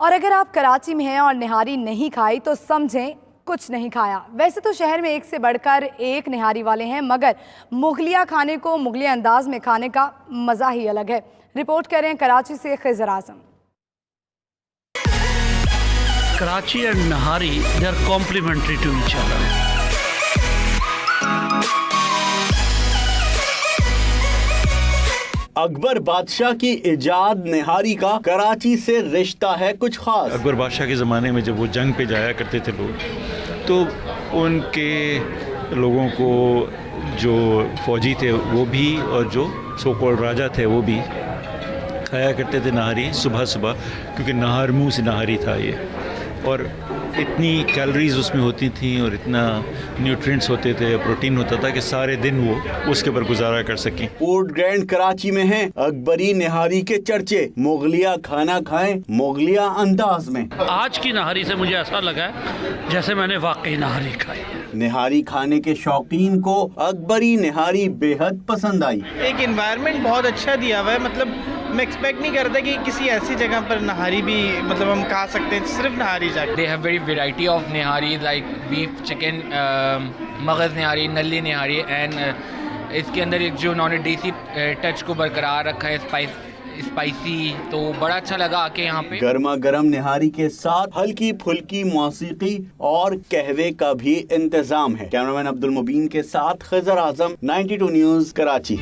اور اگر آپ کراچی میں ہیں اور نہاری نہیں کھائی تو سمجھیں کچھ نہیں کھایا۔ ویسے تو شہر میں ایک سے بڑھ کر ایک نہاری والے ہیں، مگر مغلیہ کھانے کو مغلیہ انداز میں کھانے کا مزہ ہی الگ ہے۔ رپورٹ کر رہے ہیں کراچی سے خضر اعظم۔ Karachi and Nahari, they are complementary to each other. اکبر بادشاہ کی ایجاد نہاری کا کراچی سے رشتہ ہے کچھ خاص۔ اکبر بادشاہ کے زمانے میں جب وہ جنگ پہ جایا کرتے تھے لوگ، تو ان کے لوگوں کو جو فوجی تھے وہ بھی اور جو سو کالڈ راجا تھے وہ بھی کھایا کرتے تھے نہاری صبح صبح، کیونکہ نہار منہ سے نہاری تھا یہ، اور اتنی کیلریز اس میں ہوتی تھیں اور اتنا نیوٹرینٹس ہوتے تھے، پروٹین ہوتا تھا کہ سارے دن وہ اس کے اوپر گزارا کر سکیں۔ پورٹ گرینڈ کراچی میں ہیں اکبری نہاری کے چرچے، مغلیہ کھانا کھائیں مغلیہ انداز میں۔ آج کی نہاری سے مجھے ایسا لگا ہے جیسے میں نے واقعی نہاری کھائی ہے۔ نہاری کھانے کے شوقین کو اکبری نہاری بے حد پسند آئی۔ ایک انوائرمنٹ بہت اچھا دیا ہوا ہے، مطلب میں ایکسپیکٹ نہیں کرتا کہ کسی ایسی جگہ پر نہاری بھی مطلب ہم کھا سکتے ہیں، صرف نہاری جا کے۔ They have very variety of nihari like beef, chicken, مغز نہاری، نلی نہاری، اینڈ اس کے اندر ایک جو انہوں نے دیسی ٹچ کو برقرار رکھا ہے، اسپائسی، تو بڑا اچھا لگا آ کے یہاں پہ۔ گرما گرم نہاری کے ساتھ ہلکی پھلکی موسیقی اور قہوے کا بھی انتظام ہے۔ کیمرامین عبد المبین کے ساتھ خضر اعظم، 92 نیوز کراچی۔